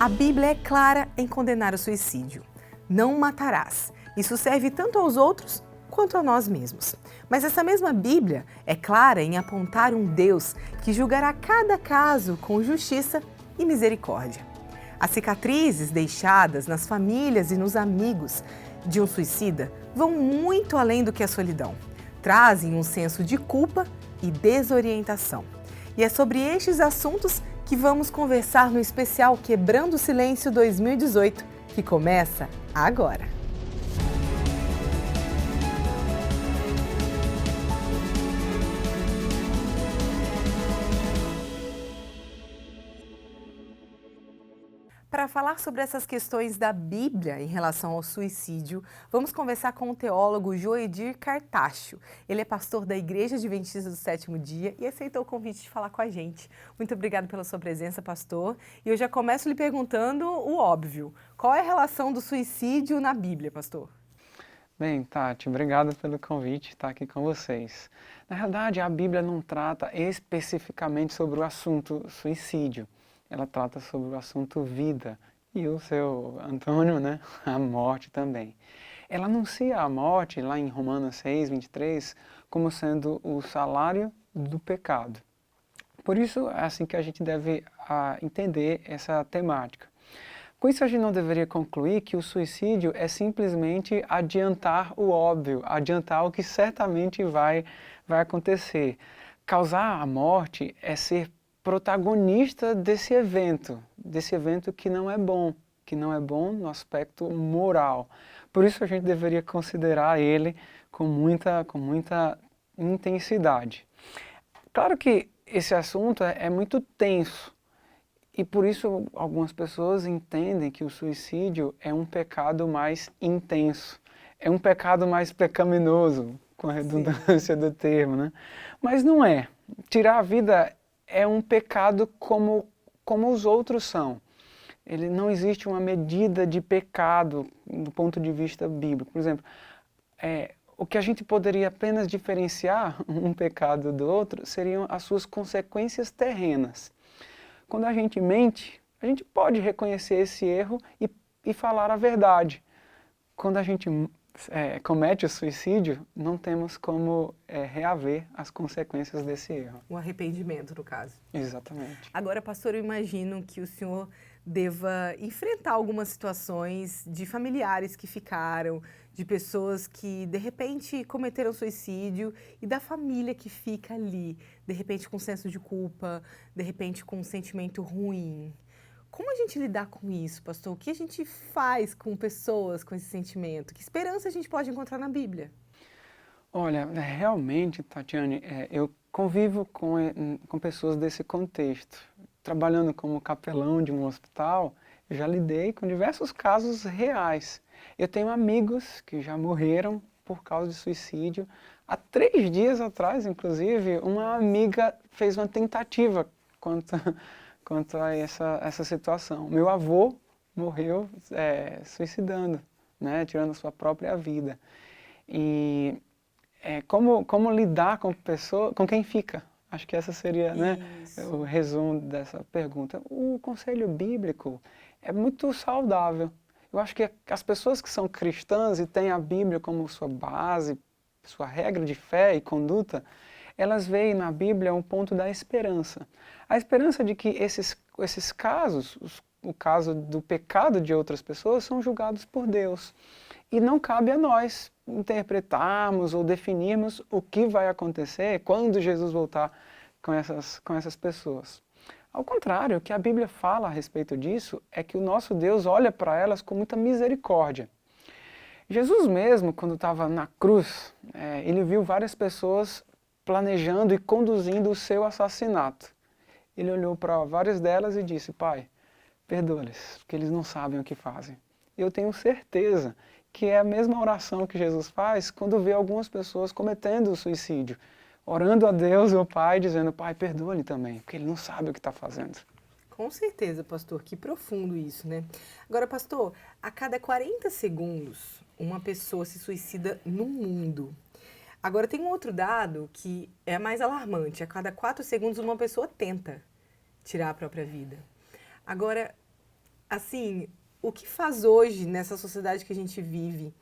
A Bíblia é clara em condenar o suicídio. Não matarás. Isso serve tanto aos outros quanto a nós mesmos. Mas essa mesma Bíblia é clara em apontar um Deus que julgará cada caso com justiça e misericórdia. As cicatrizes deixadas nas famílias e nos amigos de um suicida vão muito além do que a solidão. Trazem um senso de culpa e desorientação. E é sobre estes assuntos que vamos conversar no especial Quebrando o Silêncio 2018, que começa agora. Para falar sobre essas questões da Bíblia em relação ao suicídio, vamos conversar com o teólogo Joedir Cartacho. Ele é pastor da Igreja Adventista do Sétimo Dia e aceitou o convite de falar com a gente. Muito obrigado pela sua presença, pastor. E eu já começo lhe perguntando o óbvio. Qual é a relação do suicídio na Bíblia, pastor? Bem, Tati, obrigado pelo convite de estar aqui com vocês. Na realidade, a Bíblia não trata especificamente sobre o assunto suicídio. Ela trata sobre o assunto vida e o seu Antônio, né, a morte também. Ela anuncia a morte, lá em Romanos 6, 23, como sendo o salário do pecado. Por isso, é assim que a gente deve entender essa temática. Com isso, a gente não deveria concluir que o suicídio é simplesmente adiantar o óbvio, adiantar o que certamente vai acontecer. Causar a morte é ser protagonista desse evento que não é bom no aspecto moral. Por isso a gente deveria considerar ele com muita intensidade. Claro que esse assunto é muito tenso e por isso algumas pessoas entendem que o suicídio é um pecado mais intenso, é um pecado mais pecaminoso, com a redundância do termo, né? Mas não é. Tirar a vida é um pecado como os outros são. Ele não existe uma medida de pecado do ponto de vista bíblico. Por exemplo, o que a gente poderia apenas diferenciar um pecado do outro seriam as suas consequências terrenas. Quando a gente mente, a gente pode reconhecer esse erro e falar a verdade. Quando a gente comete o suicídio, não temos como reaver as consequências desse erro. O arrependimento, no caso. Exatamente. Agora, pastor, eu imagino que o senhor deva enfrentar algumas situações de familiares que ficaram, de pessoas que, de repente, cometeram suicídio e da família que fica ali, de repente com senso de culpa, de repente com um sentimento ruim. Como a gente lidar com isso, pastor? O que a gente faz com pessoas com esse sentimento? Que esperança a gente pode encontrar na Bíblia? Olha, realmente, Tatiane, eu convivo com pessoas desse contexto. Trabalhando como capelão de um hospital, eu já lidei com diversos casos reais. Eu tenho amigos que já morreram por causa de suicídio. Há 3 dias atrás, inclusive, uma amiga fez uma tentativa quanto a essa situação. Meu avô morreu suicidando, né, tirando a sua própria vida. E como lidar com quem fica? Acho que essa seria, né, o resumo dessa pergunta. O conselho bíblico é muito saudável. Eu acho que as pessoas que são cristãs e têm a Bíblia como sua base, sua regra de fé e conduta, elas veem na Bíblia um ponto da esperança. A esperança de que esses casos, o caso do pecado de outras pessoas, são julgados por Deus. E não cabe a nós interpretarmos ou definirmos o que vai acontecer quando Jesus voltar com essas pessoas. Ao contrário, o que a Bíblia fala a respeito disso é que o nosso Deus olha para elas com muita misericórdia. Jesus mesmo, quando estava na cruz, ele viu várias pessoas planejando e conduzindo o seu assassinato. Ele olhou para várias delas e disse: Pai, perdoa-lhes, porque eles não sabem o que fazem. Eu tenho certeza que é a mesma oração que Jesus faz quando vê algumas pessoas cometendo o suicídio, orando a Deus, o Pai, dizendo: Pai, perdoa-lhe também, porque ele não sabe o que está fazendo. Com certeza, pastor, que profundo isso, né? Agora, pastor, a cada 40 segundos, uma pessoa se suicida no mundo. Agora, tem um outro dado que é mais alarmante. A cada 4 segundos, uma pessoa tenta tirar a própria vida. Agora, Assim, o que faz hoje, nessa sociedade que a gente vive,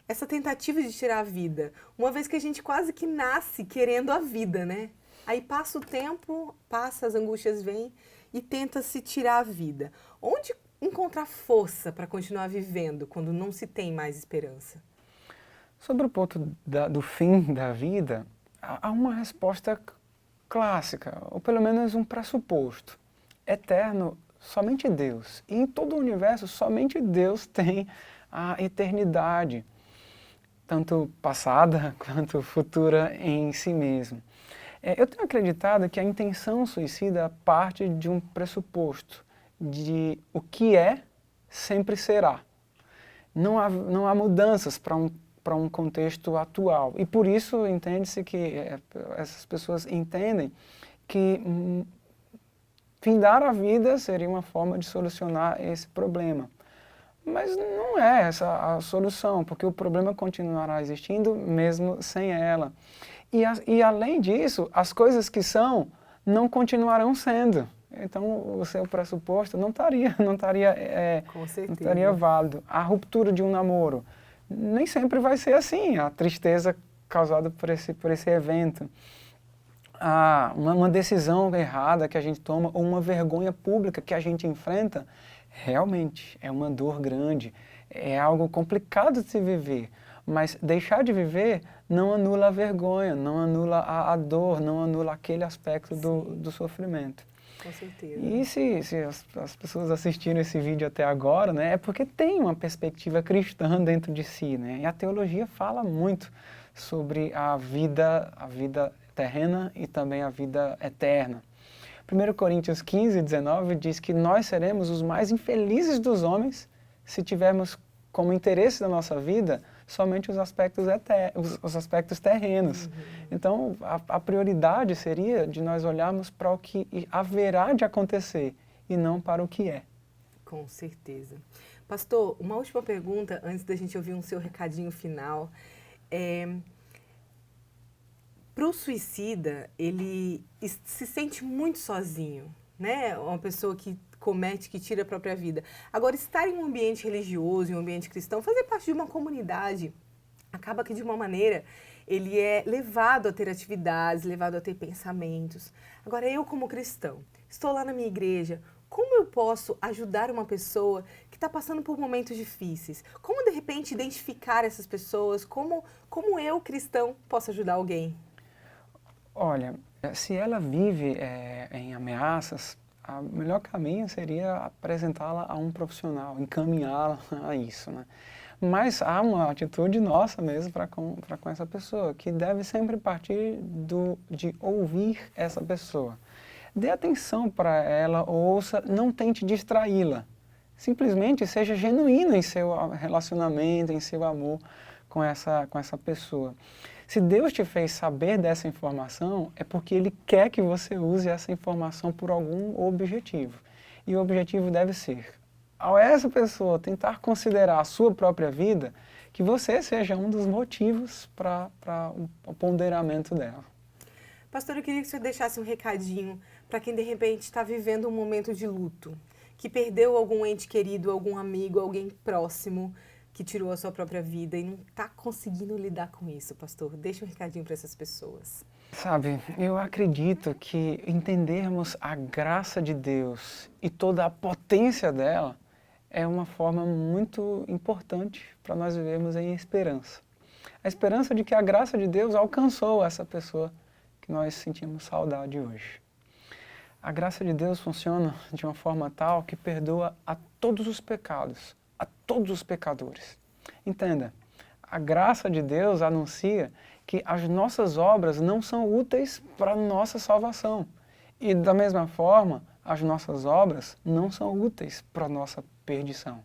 essa tentativa de tirar a vida, uma vez que a gente quase que nasce querendo a vida, né? Aí passa o tempo, passa, as angústias vêm e tenta se tirar a vida. Onde encontrar força para continuar vivendo quando não se tem mais esperança? Sobre o ponto do fim da vida, há uma resposta clássica, ou pelo menos um pressuposto. Eterno, somente Deus. E em todo o universo, somente Deus tem a eternidade, tanto passada quanto futura em si mesmo. Eu tenho acreditado que a intenção suicida parte de um pressuposto, de o que é, sempre será. Não há mudanças para um contexto atual. E por isso entende-se que essas pessoas entendem que findar a vida seria uma forma de solucionar esse problema. Mas não é essa a solução, porque o problema continuará existindo mesmo sem ela. E além disso, as coisas que são não continuarão sendo. Então o seu pressuposto não estaria válido. A ruptura de um namoro nem sempre vai ser assim, a tristeza causada por esse evento. Uma decisão errada que a gente toma ou uma vergonha pública que a gente enfrenta, realmente é uma dor grande, é algo complicado de se viver. Mas deixar de viver não anula a vergonha, não anula a dor, não anula aquele aspecto do sofrimento. Com certeza. E se as pessoas assistiram esse vídeo até agora, né, é porque tem uma perspectiva cristã dentro de si, né? E a teologia fala muito sobre a vida terrena e também a vida eterna. 1 Coríntios 15, 19 diz que nós seremos os mais infelizes dos homens se tivermos como interesse da nossa vida somente os aspectos terrenos. Uhum. Então, a prioridade seria de nós olharmos para o que haverá de acontecer e não para o que é. Com certeza. Pastor, uma última pergunta antes da gente ouvir um seu recadinho final. Para o suicida, ele se sente muito sozinho, né? Uma pessoa que que tira a própria vida. Agora, estar em um ambiente religioso, em um ambiente cristão, fazer parte de uma comunidade, acaba que de uma maneira ele é levado a ter atividades, levado a ter pensamentos. Agora, eu como cristão, estou lá na minha igreja, como eu posso ajudar uma pessoa que está passando por momentos difíceis? Como, de repente, identificar essas pessoas? Como eu, cristão, posso ajudar alguém? Olha, se ela vive em ameaças, o melhor caminho seria apresentá-la a um profissional, encaminhá-la a isso, né? Mas há uma atitude nossa mesmo para com essa pessoa, que deve sempre partir de ouvir essa pessoa. Dê atenção para ela, ouça, não tente distraí-la. Simplesmente seja genuíno em seu relacionamento, em seu amor com essa pessoa. Se Deus te fez saber dessa informação, é porque Ele quer que você use essa informação por algum objetivo. E o objetivo deve ser, ao essa pessoa tentar considerar a sua própria vida, que você seja um dos motivos para o ponderamento dela. Pastor, eu queria que o senhor deixasse um recadinho para quem de repente está vivendo um momento de luto, que perdeu algum ente querido, algum amigo, alguém próximo, que tirou a sua própria vida e não está conseguindo lidar com isso, pastor. Deixa um recadinho para essas pessoas. Sabe, eu acredito que entendermos a graça de Deus e toda a potência dela é uma forma muito importante para nós vivermos em esperança. A esperança de que a graça de Deus alcançou essa pessoa que nós sentimos saudade hoje. A graça de Deus funciona de uma forma tal que perdoa a todos os pecados, a todos os pecadores. Entenda, a graça de Deus anuncia que as nossas obras não são úteis para a nossa salvação. E da mesma forma, as nossas obras não são úteis para a nossa perdição.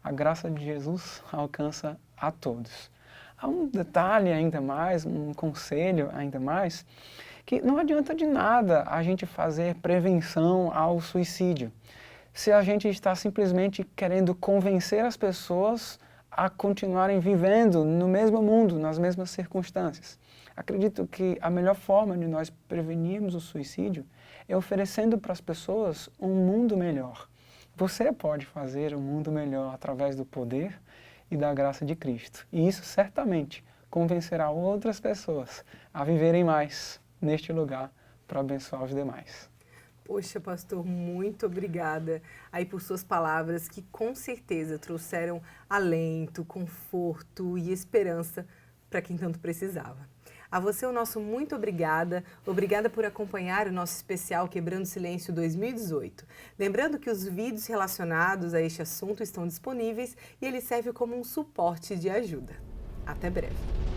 A graça de Jesus alcança a todos. Há um detalhe ainda mais, um conselho ainda mais, que não adianta de nada a gente fazer prevenção ao suicídio, se a gente está simplesmente querendo convencer as pessoas a continuarem vivendo no mesmo mundo, nas mesmas circunstâncias. Acredito que a melhor forma de nós prevenirmos o suicídio é oferecendo para as pessoas um mundo melhor. você pode fazer um mundo melhor através do poder e da graça de Cristo. E isso certamente convencerá outras pessoas a viverem mais neste lugar para abençoar os demais. Poxa, pastor, muito obrigada aí por suas palavras que com certeza trouxeram alento, conforto e esperança para quem tanto precisava. A você o nosso muito obrigada. Obrigada por acompanhar o nosso especial Quebrando Silêncio 2018. Lembrando que os vídeos relacionados a este assunto estão disponíveis e ele serve como um suporte de ajuda. Até breve.